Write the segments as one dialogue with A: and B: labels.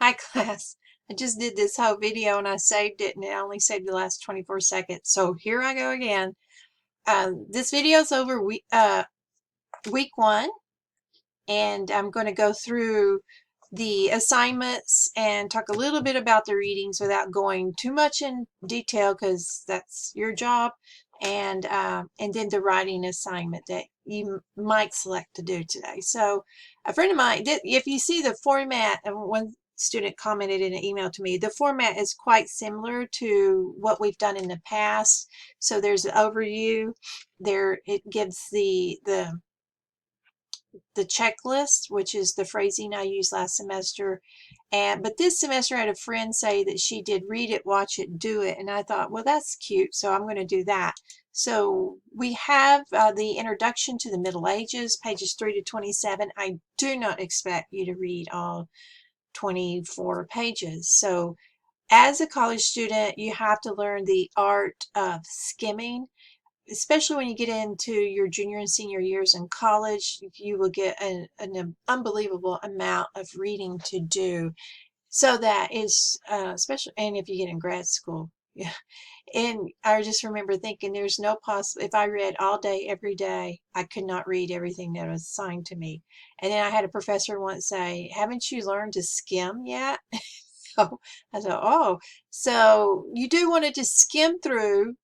A: Hi class. I just did this whole video and I saved it and it only saved the last 24 seconds. So here I go again. This video is over week one, and I'm going to go through the assignments and talk a little bit about the readings without going too much in detail because that's your job, and then the writing assignment that you might select to do today. So a friend of mine, if you see the format, and one student commented in an email to me, the format is quite similar to what we've done in the past. So there's an overview there. It gives the checklist, which is the phrasing I used last semester. But this semester I had a friend say that she did read it, watch it, do it. And I thought, well, that's cute. So I'm going to do that. So we have the introduction to the Middle Ages, pages 3 to 27. I do not expect you to read all 24 pages. So as a college student, you have to learn the art of skimming, especially when you get into your junior and senior years in college. You will get an unbelievable amount of reading to do. So that is, especially, and if you get in grad school, yeah. And I just remember thinking there's no possible, if I read all day, every day, I could not read everything that was assigned to me. And then I had a professor once say, haven't you learned to skim yet? So I thought, oh, so you do want to just skim through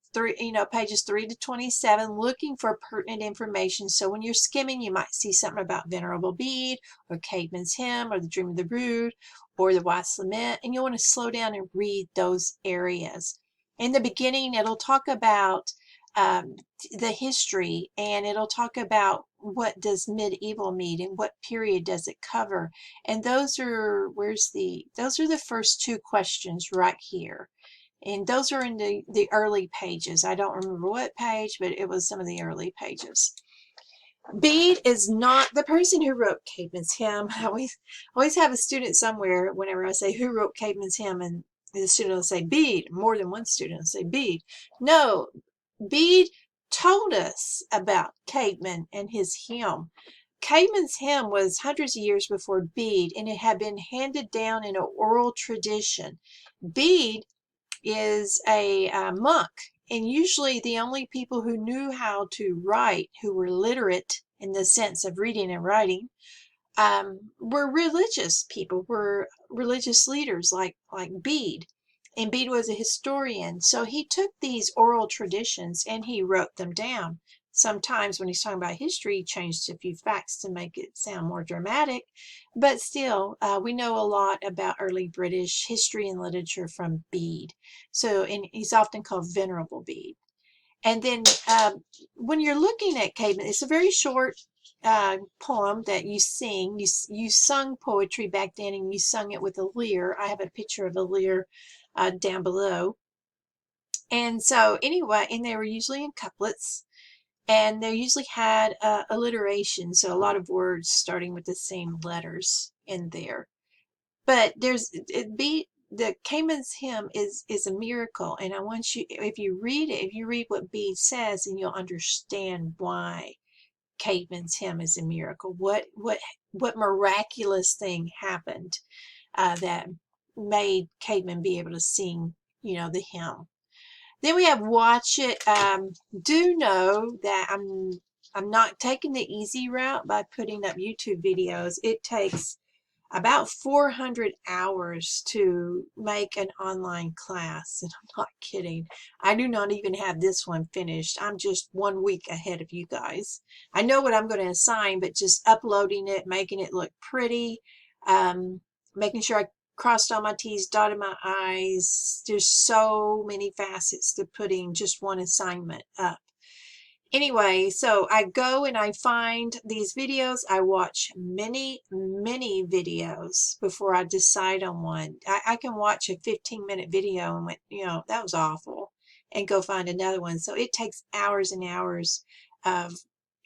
A: pages 3 to 27, looking for pertinent information. So when you're skimming, you might see something about Venerable Bede, or Caedmon's Hymn, or the Dream of the Rood, or the Wife's Lament, and you want to slow down and read those areas. In the beginning, it'll talk about um, the history, and it'll talk about what does medieval mean and what period does it cover. And those are, those are the first two questions right here. And those are in the early pages. I don't remember what page, but it was some of the early pages. Bede is not the person who wrote Caedmon's Hymn. I always have a student somewhere whenever I say who wrote Caedmon's Hymn, and the student will say Bede. More than one student will say Bede. No, Bede told us about Caedmon and his hymn. Caedmon's Hymn was hundreds of years before Bede, and it had been handed down in an oral tradition. Bede is a monk, and usually the only people who knew how to write, who were literate in the sense of reading and writing, were religious people, were religious leaders like Bede. And Bede was a historian, so he took these oral traditions and he wrote them down. Sometimes when he's talking about history, he changed a few facts to make it sound more dramatic, but still, we know a lot about early British history and literature from Bede. So, and he's often called Venerable Bede. And then when you're looking at Caedmon, it's a very short poem that you sing. You sung poetry back then, and you sung it with a lyre. I have a picture of a lyre down below. And so anyway, and they were usually in couplets, and they usually had alliteration, so a lot of words starting with the same letters in there. But the Caedmon's Hymn is a miracle, and I want you, if you read it, if you read what Bede says, and you'll understand why Caedmon's Hymn is a miracle. What miraculous thing happened that made Caedmon be able to sing, the hymn. Then we have Watch It. Do know that I'm not taking the easy route by putting up YouTube videos. It takes about 400 hours to make an online class, and I'm not kidding. I do not even have this one finished. I'm just 1 week ahead of you guys. I know what I'm going to assign, but just uploading it, making it look pretty, making sure I crossed all my T's, dotted my I's. There's so many facets to putting just one assignment up. Anyway, so I go and I find these videos. I watch many, many videos before I decide on one. I can watch a 15-minute video and that was awful, and go find another one. So it takes hours and hours of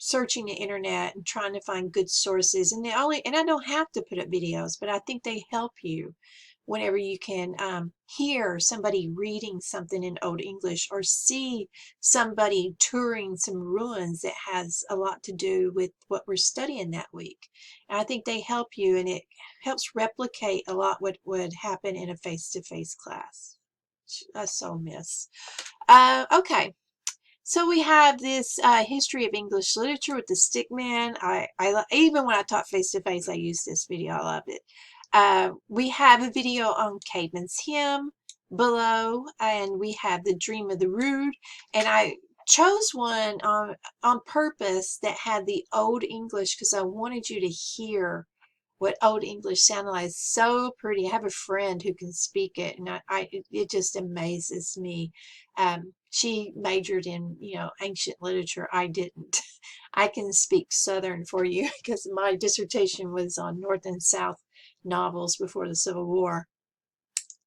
A: searching the internet and trying to find good sources. And I don't have to put up videos, but I think they help you whenever you can hear somebody reading something in Old English or see somebody touring some ruins that has a lot to do with what we're studying that week. And I think they help you, and it helps replicate a lot what would happen in a face-to-face class. I so miss. Okay. So we have this history of English literature with the stickman. Even when I taught face-to-face, I used this video. I loved it. We have a video on Caedmon's Hymn below, and we have the Dream of the Rood. And I chose one on purpose that had the Old English because I wanted you to hear what Old English sounded like. It's so pretty. I have a friend who can speak it, and it just amazes me. She majored in, ancient literature. I didn't. I can speak Southern for you because my dissertation was on North and South novels before the Civil War.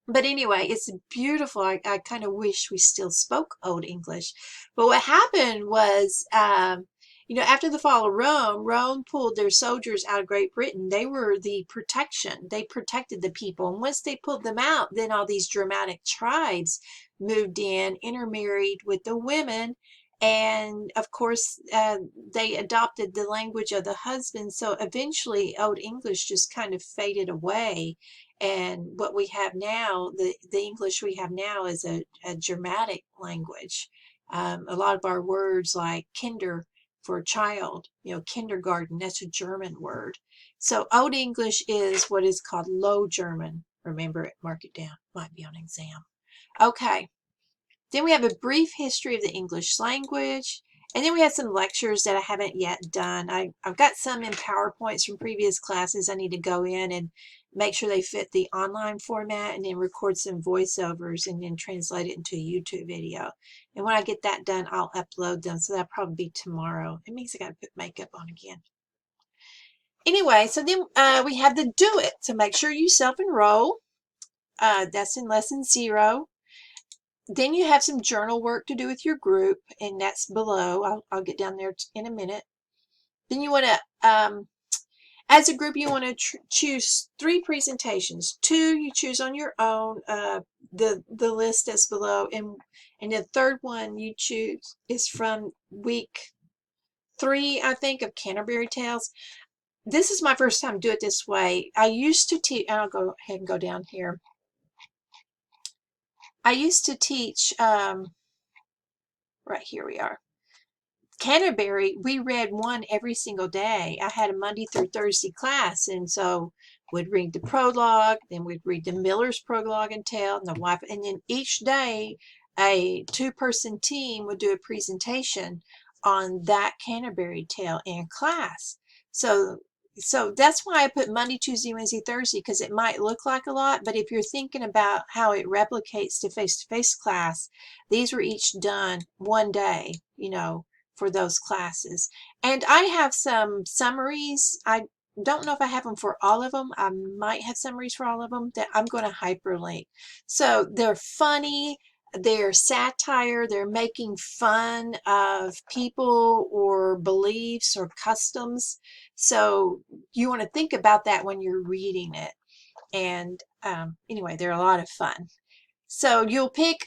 A: But anyway, it's beautiful. I kind of wish we still spoke Old English. But what happened was, after the fall of Rome, Rome pulled their soldiers out of Great Britain. They were the protection. They protected the people. And once they pulled them out, then all these Germanic tribes moved in, intermarried with the women. And of course, they adopted the language of the husband. So eventually, Old English just kind of faded away. And what we have now, the English we have now is a Germanic language. A lot of our words like kinder for child, kindergarten, that's a German word. So Old English is what is called Low German. Remember it, mark it down. Might be on exam. Okay. Then we have a brief history of the English language. And then we have some lectures that I haven't yet done. I've got some in PowerPoints from previous classes. I need to go in and make sure they fit the online format and then record some voiceovers and then translate it into a YouTube video. And when I get that done, I'll upload them. So that'll probably be tomorrow. It means I got to put makeup on again. Anyway, so then we have the do it. So make sure you self-enroll. That's in lesson 0. Then you have some journal work to do with your group, and that's below. I'll get down there in a minute. Then you want to, as a group, you want to choose 3 presentations. 2 you choose on your own, the list that's below, and the third one you choose is from week 3, I think, of Canterbury Tales. This is my first time to do it this way. I used to teach, I'll go ahead and go down here. I used to teach, right here we are. Canterbury, we read one every single day. I had a Monday through Thursday class, and so we'd read the prologue, then we'd read the Miller's prologue and tale, and the wife, and then each day a 2-person team would do a presentation on that Canterbury tale in class. So that's why I put Monday, Tuesday, Wednesday, Thursday, because it might look like a lot, but if you're thinking about how it replicates to face-to-face class, these were each done one day, for those classes. And I have some summaries. I don't know if I have them for all of them. I might have summaries for all of them that I'm going to hyperlink. So they're funny. They're satire. They're making fun of people or beliefs or customs. So you want to think about that when you're reading it. And anyway, they're a lot of fun. So you'll pick,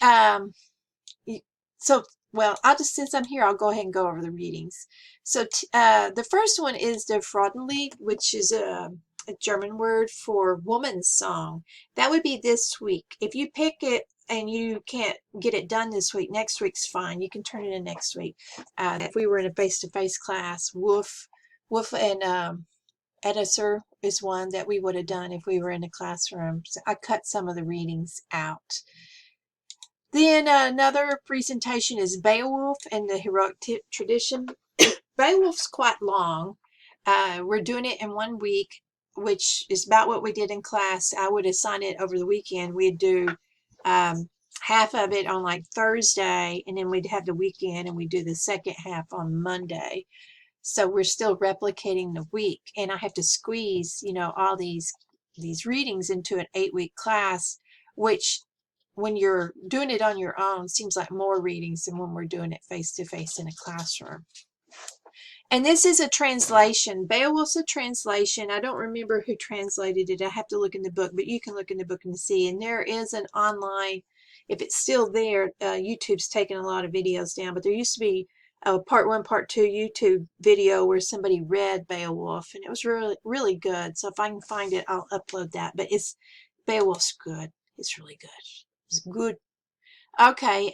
A: well, since I'm here, I'll go ahead and go over the readings. So the first one is the Fraudenlied, which is a German word for woman's song. That would be this week. If you pick it and you can't get it done this week, next week's fine. You can turn it in next week. If we were in a face-to-face class, Wolf and Edisser is one that we would have done if we were in a classroom. So I cut some of the readings out. Then another presentation is Beowulf and the Heroic Tradition. Beowulf's quite long. We're doing it in 1 week, which is about what we did in class. I would assign it over the weekend. We'd do half of it on like Thursday, and then we'd have the weekend, and we'd do the second half on Monday. So we're still replicating the week, and I have to squeeze, all these readings into an 8-week class, which when you're doing it on your own seems like more readings than when we're doing it face to face in a classroom. And this is a translation. Beowulf's a translation. I don't remember who translated it. I have to look in the book, but you can look in the book and see. And there is an online, if it's still there, YouTube's taken a lot of videos down, but there used to be a part 1, part 2 YouTube video where somebody read Beowulf, and it was really, really good. So if I can find it, I'll upload that. But Beowulf's good. It's really good. It's good. Okay,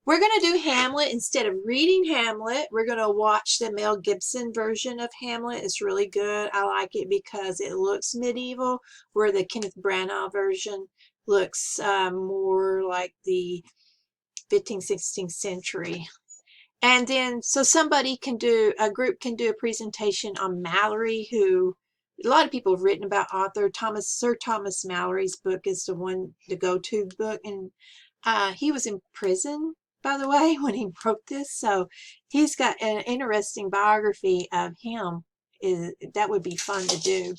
A: we're going to do Hamlet. Instead of reading Hamlet, we're going to watch the Mel Gibson version of Hamlet. It's really good. I like it because it looks medieval, where the Kenneth Branagh version looks more like the 15th, 16th century. And then, so a group can do a presentation on Malory, who a lot of people have written about Sir Thomas Malory's book is the go-to book. And he was in prison, by the way, when he wrote this. So he's got an interesting biography of him. That would be fun to do.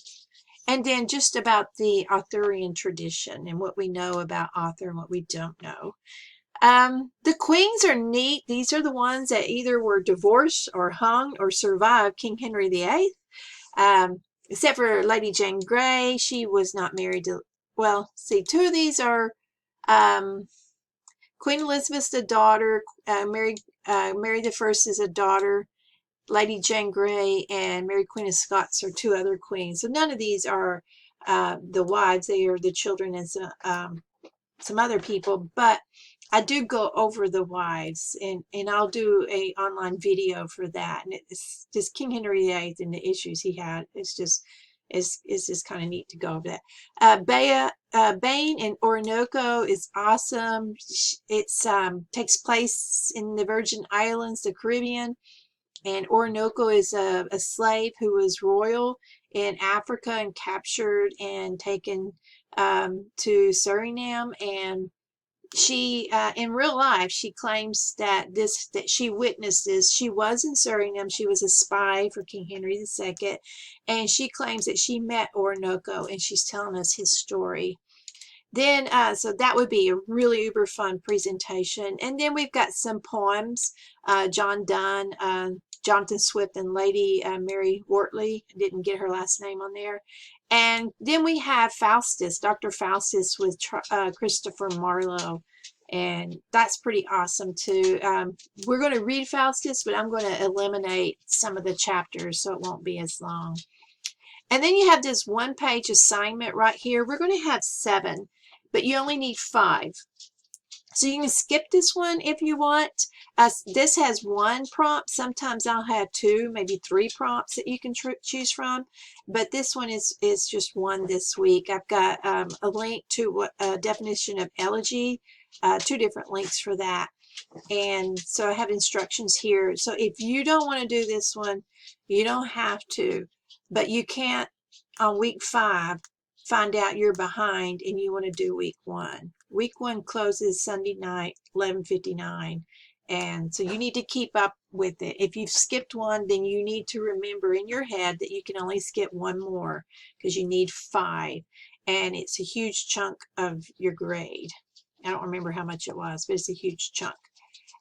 A: And then just about the Arthurian tradition and what we know about Arthur and what we don't know. The queens are neat. These are the ones that either were divorced or hung or survived King Henry VIII. Except for Lady Jane Grey. She was not married to, well, see, 2 of these are Queen Elizabeth's a daughter, Mary the First is a daughter, Lady Jane Grey and Mary Queen of Scots are 2 other queens. So none of these are the wives. They are the children and some other people. But I do go over the wives, and I'll do a online video for that. And it's just King Henry VIII and the issues he had. It's just kind of neat to go over that. Bane and Orinoco is awesome. It's takes place in the Virgin Islands, the Caribbean. And Orinoco is a slave who was royal in Africa and captured and taken to Suriname. And she, in real life, she claims that she witnessed this. She was in Suriname. She was a spy for King Henry II, and she claims that she met Orinoco, and she's telling us his story. Then, so that would be a really uber fun presentation. And then we've got some poems. John Donne, Jonathan Swift, and Lady Mary Wortley. I didn't get her last name on there. And then we have Faustus, Dr. Faustus with Christopher Marlowe. And that's pretty awesome too. We're going to read Faustus, but I'm going to eliminate some of the chapters so it won't be as long. And then you have this 1-page assignment right here. We're going to have 7, but you only need 5. So you can skip this one if you want. This has 1 prompt. Sometimes I'll have 2, maybe 3 prompts that you can choose from. But this one is just 1 this week. I've got a link to a definition of elegy, 2 different links for that. And so I have instructions here. So if you don't want to do this one, you don't have to. But you can't, on week 5, find out you're behind and you want to do week 1. Week 1 closes Sunday night, 11:59. And so you need to keep up with it. If you've skipped 1, then you need to remember in your head that you can only skip 1 more because you need 5. And it's a huge chunk of your grade. I don't remember how much it was, but it's a huge chunk.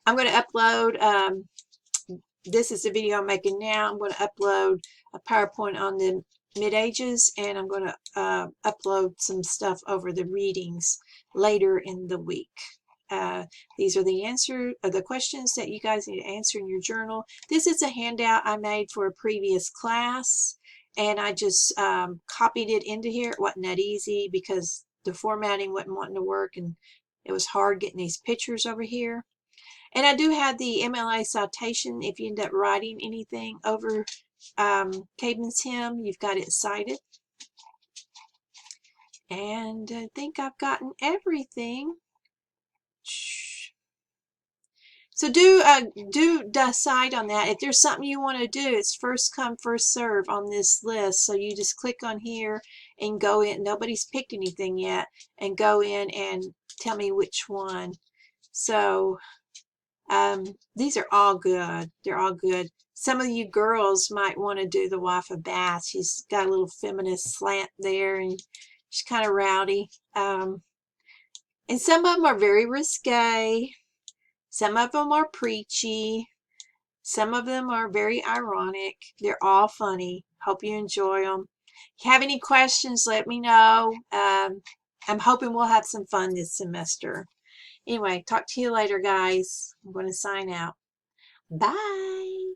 A: I'm going to upload, this is the video I'm making now. I'm going to upload a PowerPoint on the Mid-Ages, and I'm going to upload some stuff over the readings later in the week. These are the questions that you guys need to answer in your journal. This is a handout I made for a previous class, and I just copied it into here. It wasn't that easy because the formatting wasn't wanting to work, and it was hard getting these pictures over here. And I do have the MLA citation. If you end up writing anything over Caedmon's hymn, you've got it cited. And I think I've gotten everything. So do decide on that. If there's something you want to do, it's first come, first serve on this list. So you just click on here and go in. Nobody's picked anything yet. And go in and tell me which one. So these are all good. They're all good. Some of you girls might want to do the Wife of Bath. She's got a little feminist slant there, and she's kind of rowdy. And some of them are very risque. Some of them are preachy. Some of them are very ironic. They're all funny. Hope you enjoy them. If you have any questions, let me know. I'm hoping we'll have some fun this semester. Anyway, talk to you later, guys. I'm going to sign out. Bye.